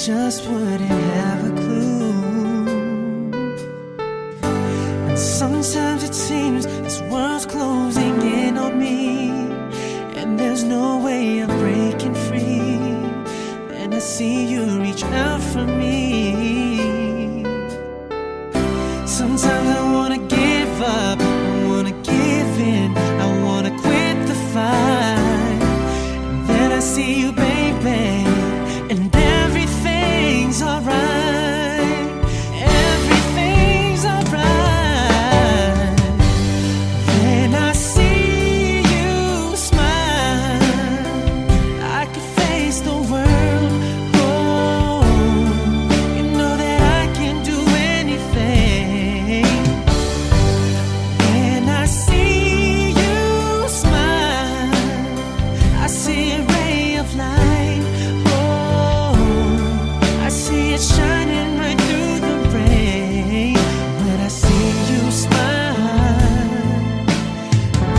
just wouldn't have a clue. And sometimes it seems this world's closing in on me, and there's no way of breaking free. Then I see you reach out for me. Sometimes I wanna give up, I wanna give in, I wanna quit the fight. And then I see you, baby, and everything's alright. Everything's alright. Then I see you smile. I could face the world. Oh, you know that I can do anything. When I see you smile, I see a ray of light. Oh, I see it shining right through the rain. When I see you smile,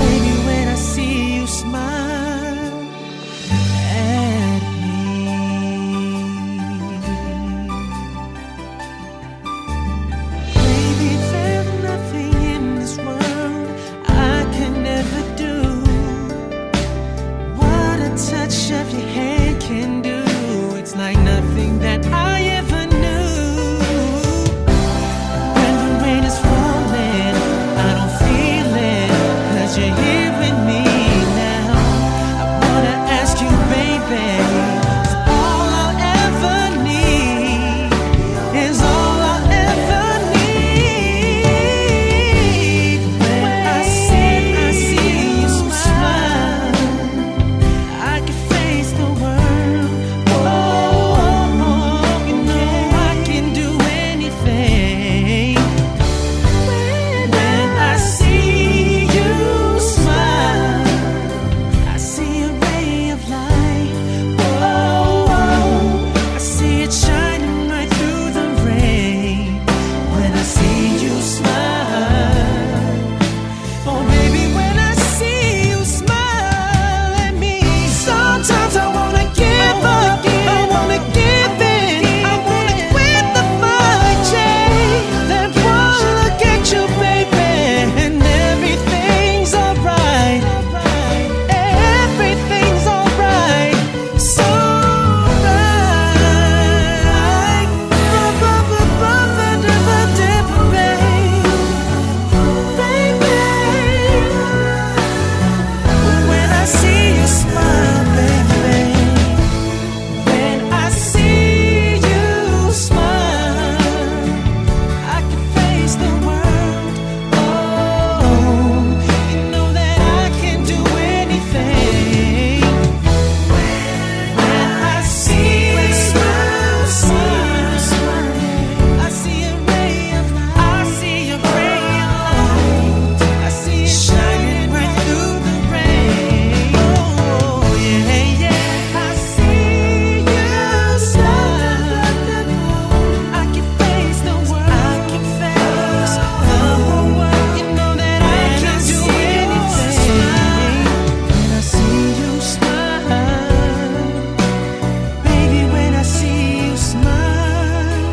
baby, when I see you smile at me. Baby, there's nothing in this world I could never do. What a touch of your hand can do. It's like nothing that I ever knew. When the rain is falling, I don't feel it, 'cause you're here with me now. I wanna ask you, baby, is all I'll ever need, is all I'll ever need. When I see you smile, I can face the world. Oh, you know I can do anything. When I see you smile, I see a ray of light. Oh, I see it shining right through the rain. When I see you smile, oh baby, when I see you smile at me. Sometimes I wanna give up, I wanna give in, I wanna quit the fight, yeah. Then one look at you, baby, and everything's alright. Everything's alright, so right. When I see you smile, baby, when I see you smile, I can face the world. Oh, you know that I can do anything. When I see you smile, I see a ray of light. I see a ray of light. I see it shining right through the rain. Oh, yeah, yeah. I see you smile. I can face the world. I can face the whole world. You know that I can do anything. When I see you smile, baby, when I see you smile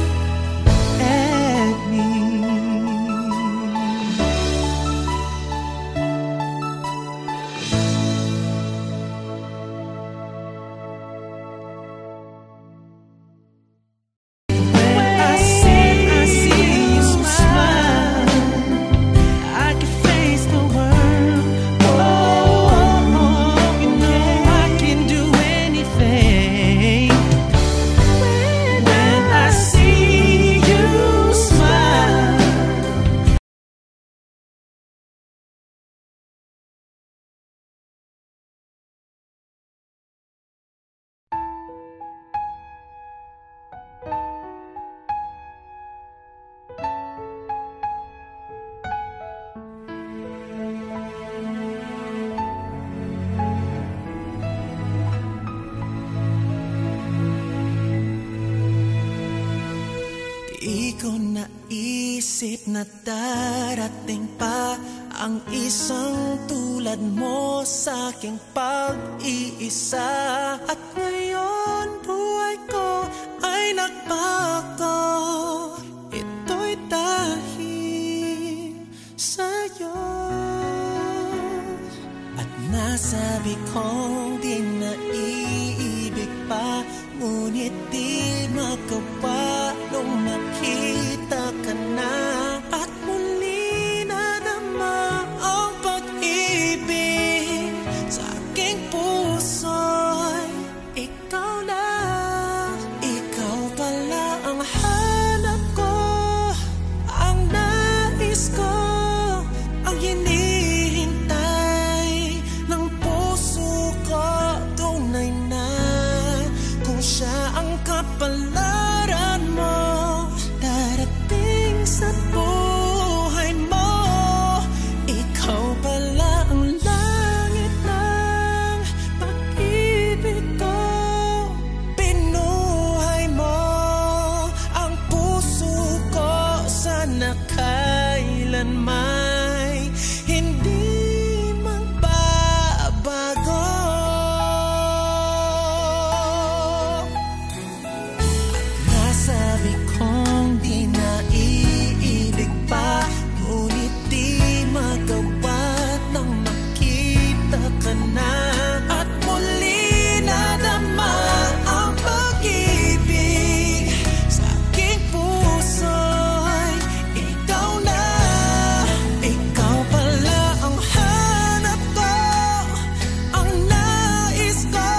at me. When I see you smile, I can face the world. Oh, you know I can do anything. When I see you smile. Di ko naisip na darating pa ang isang tulad mo sa aking pag-iisa. At ngayon buhay ko ay Sinasabi kong di na iibig pa, ngunit di magawa nung makita ka na. At muli nadama ang pag-ibig sa aking puso'y ikaw na. Ikaw pala ang hanap ko, ang nais ko, ang hinihintay ng puso ko. Tunay na kung siya ang kapalaran mo, darating sa buhay mo. Ikaw pala ang langit ng pag-ibig ko. Pinuhay mo ang puso ko, sana kailanman hindi magbabago. Nasabi kong di na iibig pa, ngunit di magawa nang makita ka na. At muli nadama ang pag-ibig sa aking puso'y ikaw na. Ikaw pala ang hanap ko, ang nais ko,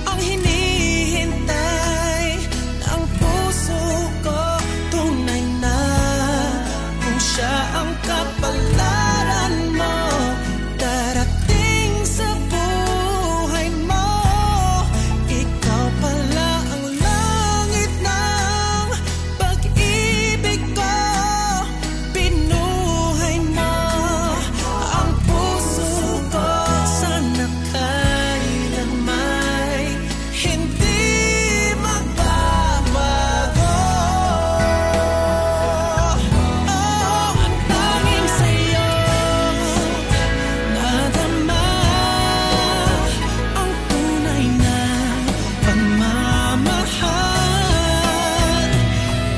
ang hinihintay ng puso ko. Tunay na kung siya ang kapalaran mo, darating sa buhay mo. Ikaw pala ang langit ng pag-ibig ko. Pinuhay mo ang puso ko, sana kailanman hindi magbabago. Ang tanging sa'yo nadama ang tunay na pagmamahal.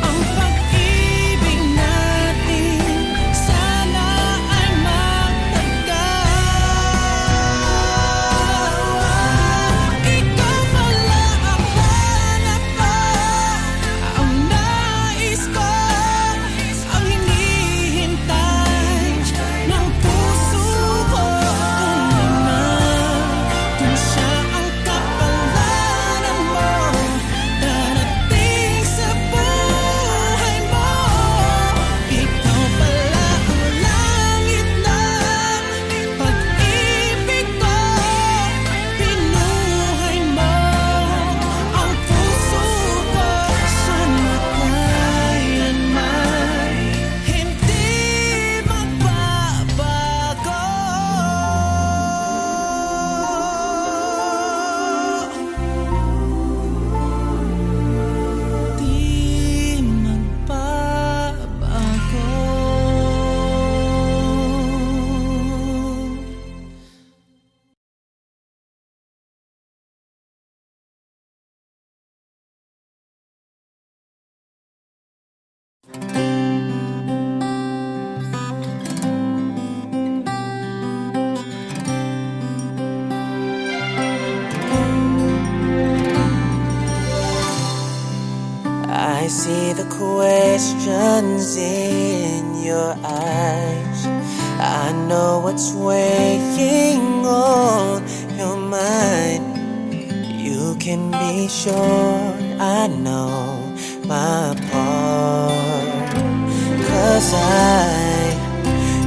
Ang pag-ibig natin sana ay magtagal. Ikaw pala ang hanap ko, ang nais ko, ang hinihintay ng puso ko. Tunay na kung siya ang kapalaran mo, darating sa buhay mo. Ikaw pala ang langit ng pag-ibig ko. Pinuhay mo ang puso ko, sana kailanman hindi magbabago. Di magbabago. I see the questions in your eyes. I know what's weighing on your mind. You can be sure I know my part, 'cause I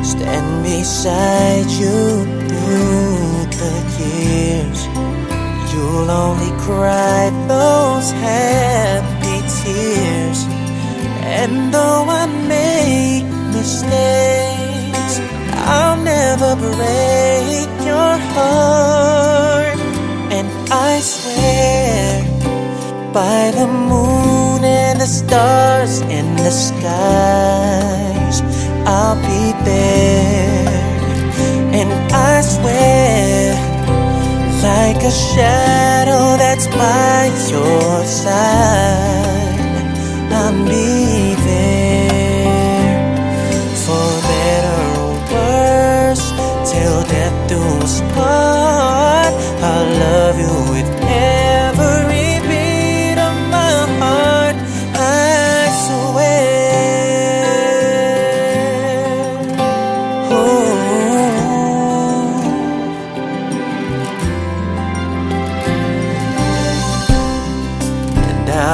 stand beside you through the years. You'll only cry those happy tears. And though I make mistakes, I'll never break your heart. And I swear by the moon and the stars in the skies, I'll be there. And I swear, like a shadow that's by your side, I'll be there. For better or worse, till death do us part.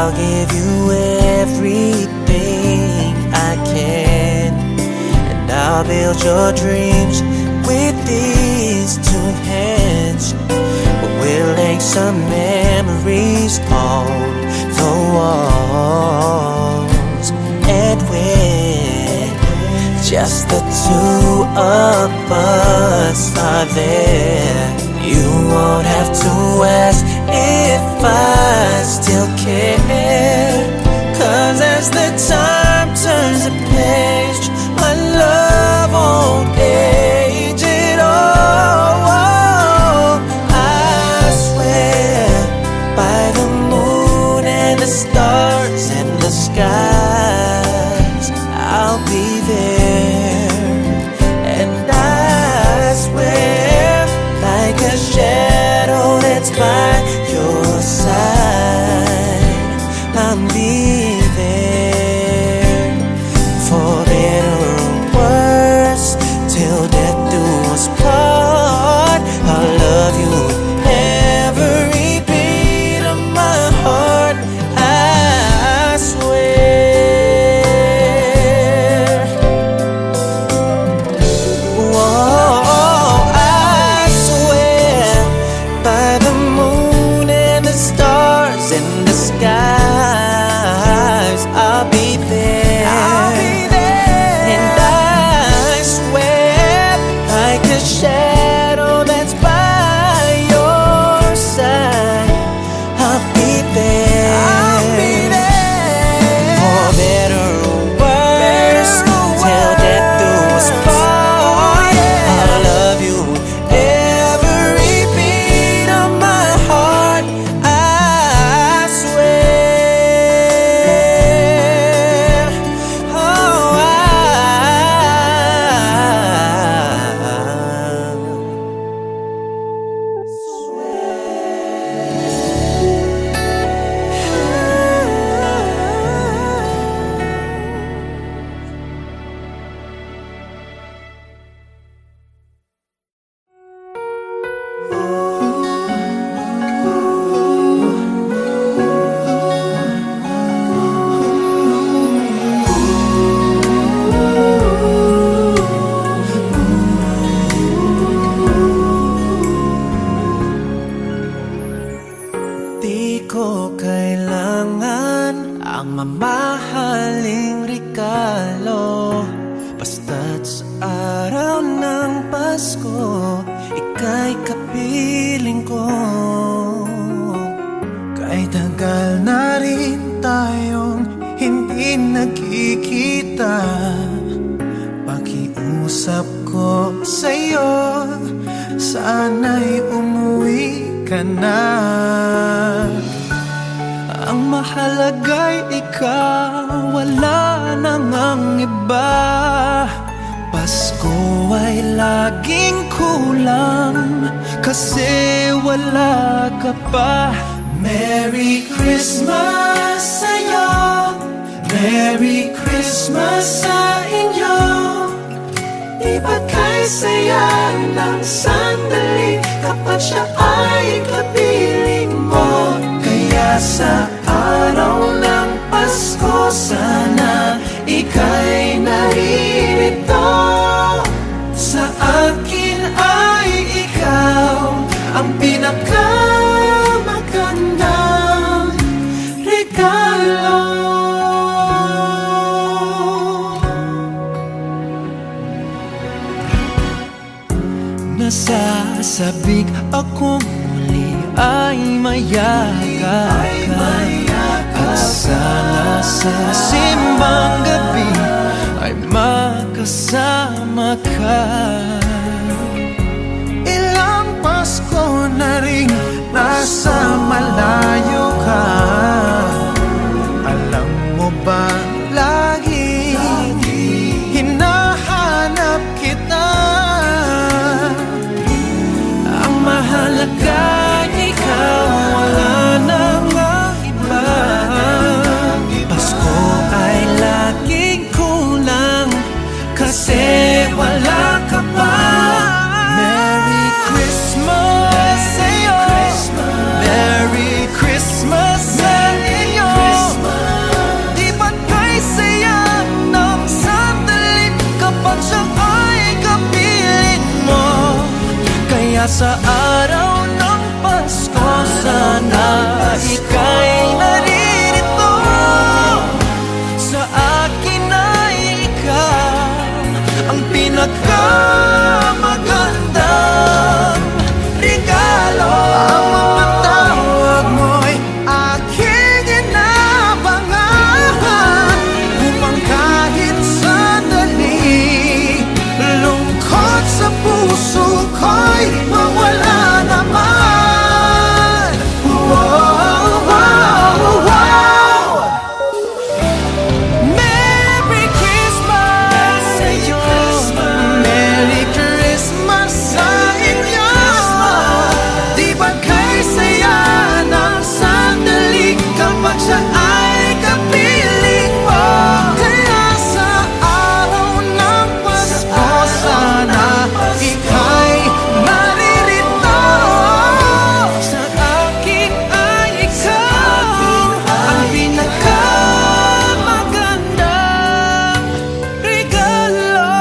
I'll give you everything I can, and I'll build your dreams with these two hands. We'll lay some memories on the walls, and when just the two of us are there, you won't have to ask if I still care. 'Cause as the time turns the page, my love won't age at all. I swear by the moon and the stars and the skies, I'll be there. And I swear like a shadow that's by your side, I'll be there. For better or worse, till death do us part, I'll love you every beat of my heart, I swear. Whoa, I swear by the moon and the stars and the skies, I'll be there. I'll be there. And I swear like a shadow that's by your side, I'll be there. I'll be there. For better or worse, till death do us part, I'll love you every beat of my heart, I swear. Oh, di ko kailangan ang mamahaling regalo, basta't sa araw ng Pasko, ika'y kapiling ko. Kahit tagal na rin tayong hindi nagkikita, pakiusap ko sa'yo, sana'y umuwi ka na. Ang mahalaga'y ikaw, wala nang ang iba. Pasko ay laging kulang kasi wala ka pa. Merry Christmas sa'yo, Merry Christmas sa inyo. Di ba kay saya ng sandali kapag siya ay kapiling mo? Kaya sa araw ng Pasko, sana ika'y naririto. Sa akin ay ikaw ang pinakamagandang regalo. Nasasabik akong muli ay mayakap ka, at sana sa simbang gabi ay makasama ka. Ilang Pasko na rin nasa malayo ka, alam mo ba lagi hinahanap kita. Ang mahalaga ikaw, wala nang ang iba. Pasko ay laging kulang kasi wala ka pa. Sa araw ng Pasko, sana ika'y naririto. Sa akin ay ikaw ang pinakamagandang regalo. Ang mga tawag mo'y aking inabangan, upang kahit sandali lungkot sa puso ko'y mawala naman. Wow, wow, wow. Merry Christmas sa'yo, Merry Christmas sa inyo. Di ba kay saya ng sandali kapag siya ay kapiling mo? Kaya sa araw ng Pasko, sana ika'y naririto. Sa akin ay ikaw ang pinakamagandang regalo.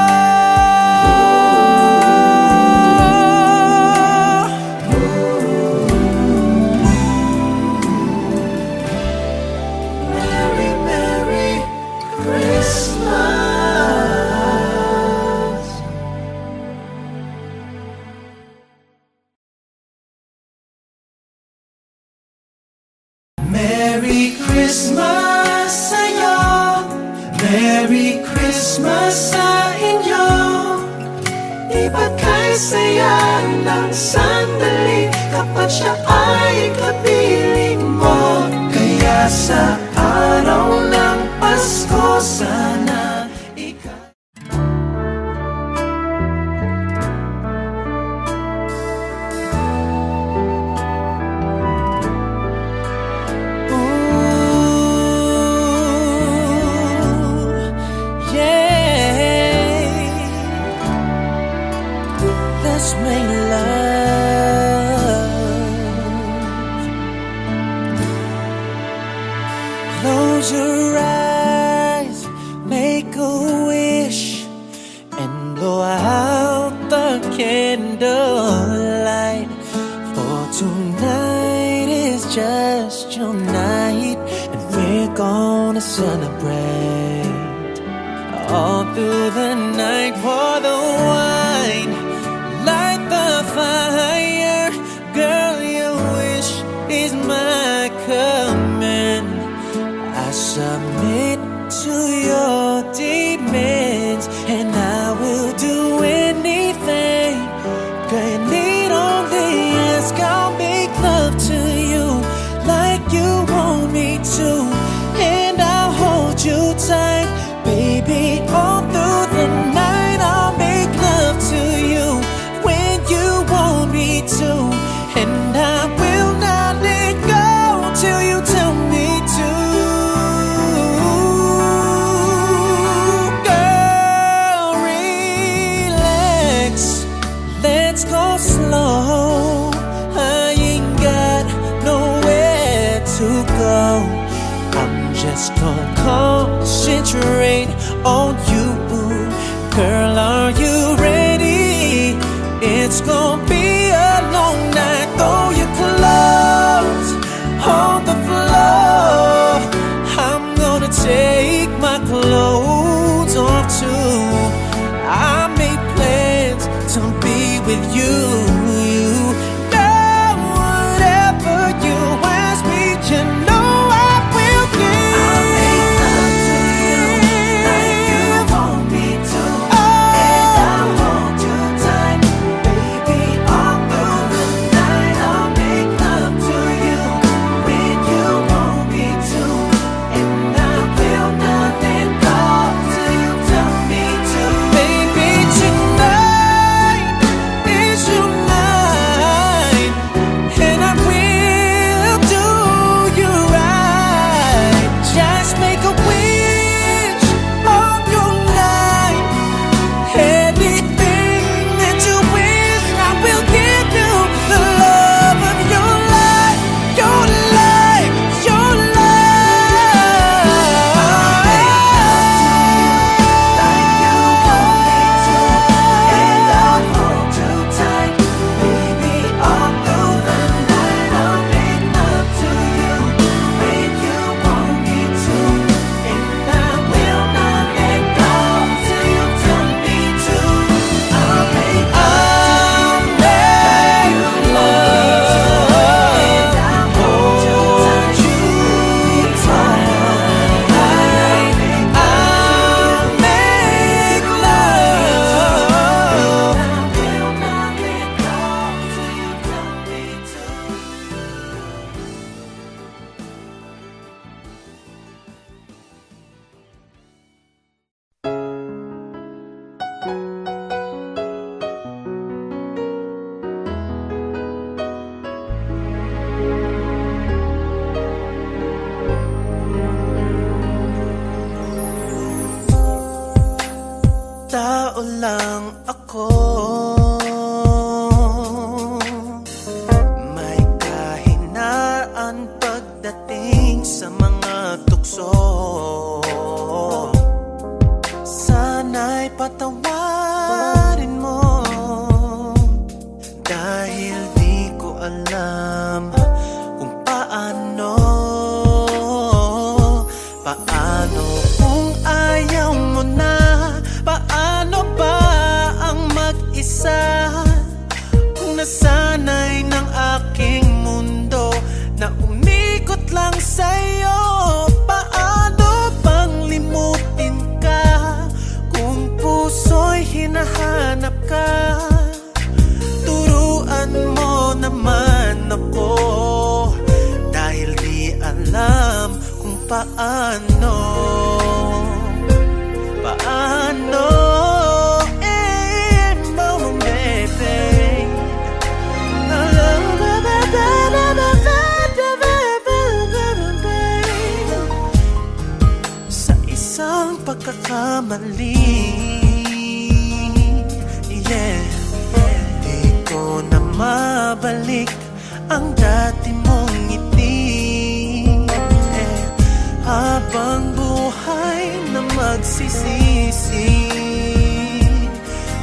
Merry, Merry Christmas. Merry Christmas sa'yo, Merry Christmas sa inyo. Di ba kay saya ng sandali kapag siya ay kapiling mo? Kaya sa araw ng Pasko, sana ikaw. Let's make love. Close your eyes, make a wish, and blow out the candlelight. For tonight is just your night, and we're gonna celebrate all through the night. Pour the wine, light the fire. Girl, your wish is my command. I submit to your demands, and I will do anything. Girl, you need only ask. I'll make love to you like you want me to, and I'll hold you tight, baby, all through the night. I'll make love to you when you want me to, and I will not let go till you tell me to. Girl, relax, let's go slow. I ain't got nowhere to go. I'm just gonna concentrate on you. Girl, are you ready? It's gonna be a long night. Throw your clothes on the floor. I'm gonna take my clothes off too. I made plans to be with you. You know, whatever you ask me, you know I will give. I'll make love to you like you want me to, and I'll hold you tight, baby, all Tao lang ako, may kahinaan pagdating sa mga tukso. Sana'y patawarin mo, dahil di ko alam kung paano. Paano kung ayaw mo na? Paano ba ang mag-isa kung nasanay ng aking mundo na umikot lang sa'yo? Paano bang limutin ka kung puso'y hinahanap ka? Turuan mo naman ako, dahil di alam kung paano. Paano, baby? Sa isang pagkakamali, yeah, di ko na mabalik ang dati mong ngiti. Habang buhay na magsisisi,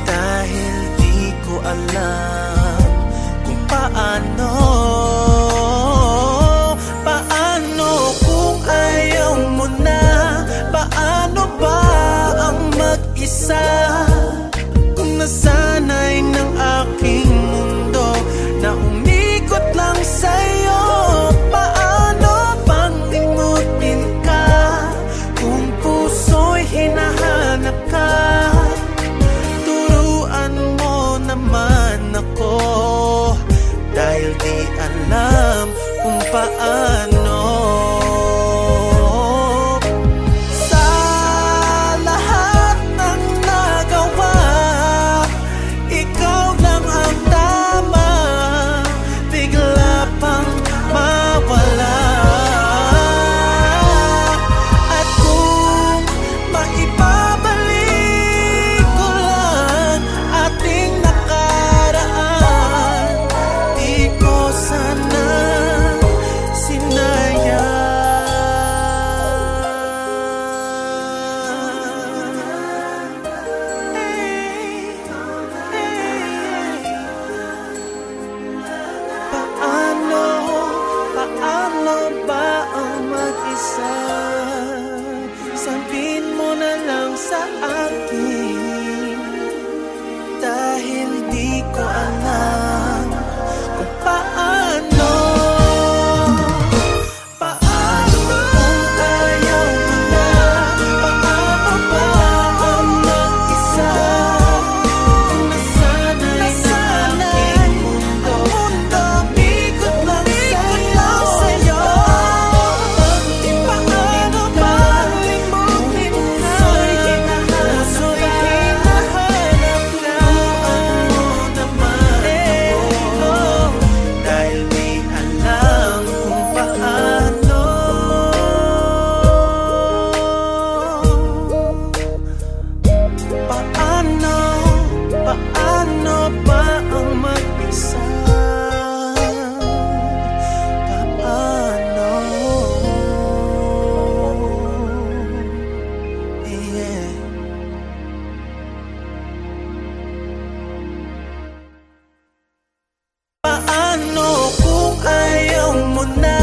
dahil di ko alam kung paano. Paano kung ayaw mo na? Paano ba ang mag-isa kung nasanay ng aking mundo na umikot lang sa'yo? Paano bang limutin ka kung puso'y hinahanap ka? Turuan mo naman ako, dahil di alam kung paano. Sa lahat ng nagawa, ikaw lang ang tama, bigla pang mawala. At kung maibabalik ko lang ating nakaraan, di ko sana sinayang. Paano, paano ba ang mag-isa? Sabihin mo na lang sa akin, dahil di ko alam kung paano. Paano kung ayaw mo na? Paano ba ang mag-isa kung nasanay sa aking mundo na umikot lang sa'yo? Paano ba limutin ka? Puso'y hinahanap ka. Ano naman ako, dahil di alam kung paano. Paano, paano ba ang mag-isa? Paano? Yeah. Paano kung ayaw mo na?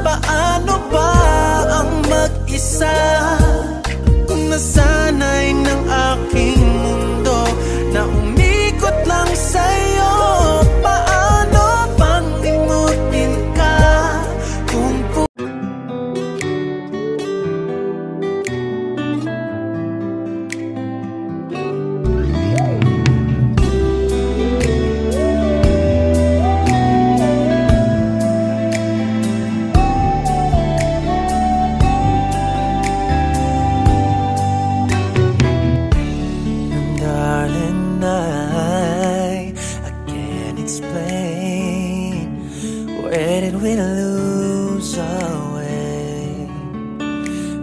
Paano ba ang mag-isa kung nasanay ng aking mundo na umikot lang sa'yo? Paano bang limutin ka kung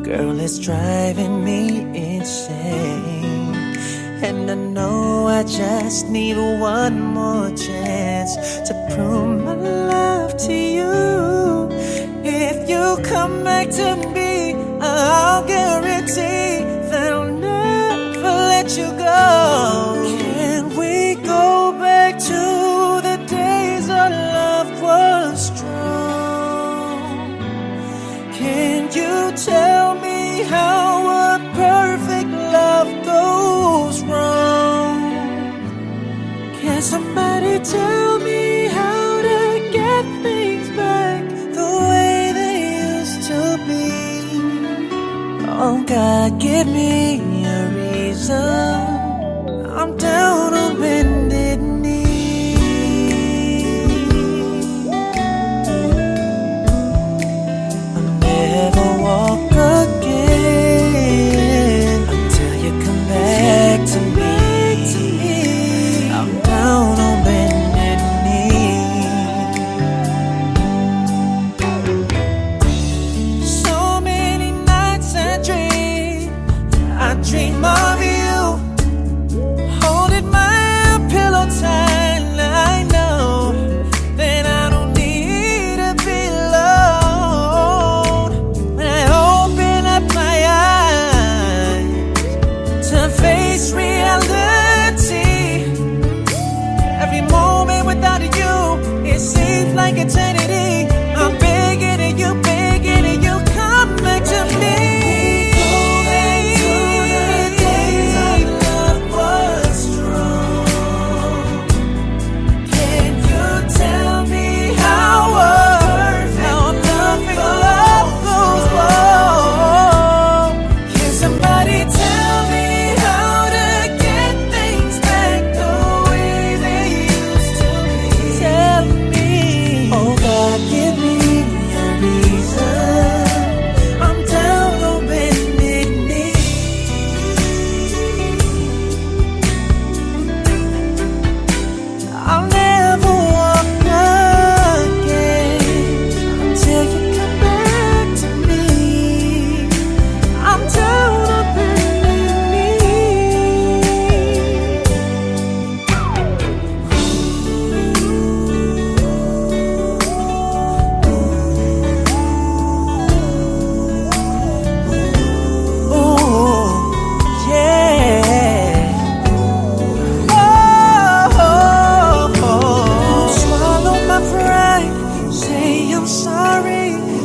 Girl, it's driving me insane. And I know I just need one more chance to prove my love to you. If you come back to me, I'll guarantee that I'll never let you go. Can we go back to the days our love was strong? Can you tell me how a perfect love goes wrong? Can somebody tell me how to get things back the way they used to be? Oh God, give me a reason. I'm down on bended knee. I'll never walk again until you come back to me. I'm down on bended knee. So many nights I dream of you, holding my pillow tight. I know that I don't need to be alone. When I open up my eyes to face reality, every moment without you, it seems like eternity. I'm begging you, come back to me.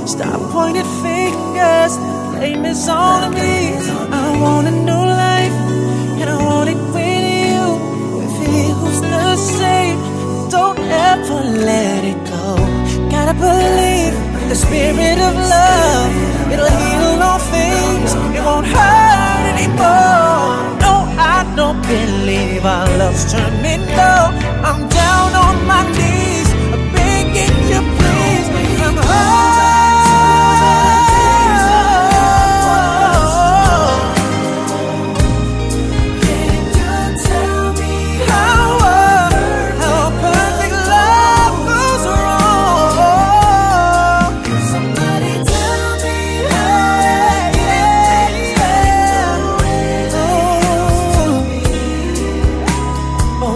Stop pointing fingers, the blame is all on me. I want a new life, and I want it with you. If it feels the same, don't ever let it go. Gotta believe the spirit of love, it'll heal all things, it won't hurt anymore. No, I don't believe our love's terminal. I'm down on my knees, begging you please, I'm hurt. Oh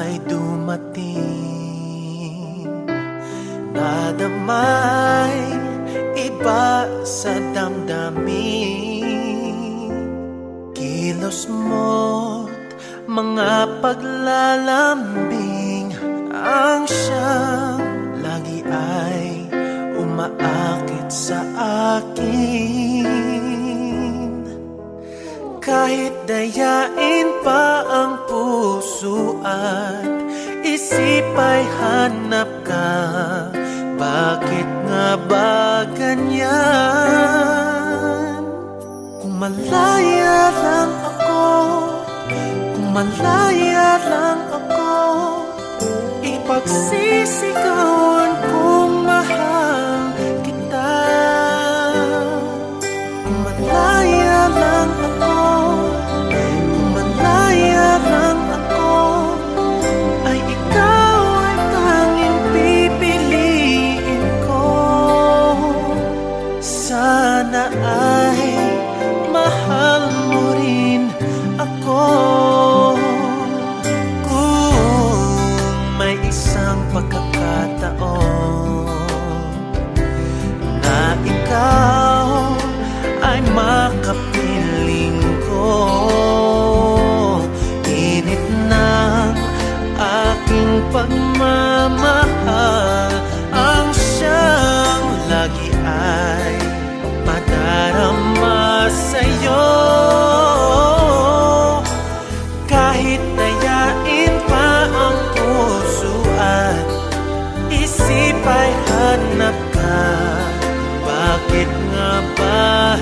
ay dumating, nadamay iba sa damdamin. Kilos mo't mga paglalambing ang siyang lagi ay umaakit sa akin. Kahit dayain pa ang puso at isip ay hanap ka, bakit nga ba ganyan? Kung malaya lang ako, kung malaya lang ako, ipagsisigawan kong mahal kita. Kung malaya lang ako, kung malaya lang ako, ay ikaw ay tanging pipiliin ko. Sana ay mahal mo rin ako. Isang pagkakataon na ikaw ay makapiling ko, init ng aking pagmamahal ang siyang lagi ay madarama sa'yo. Kahit dayain pa ang puso at isip ay hanap ka, bakit nga ba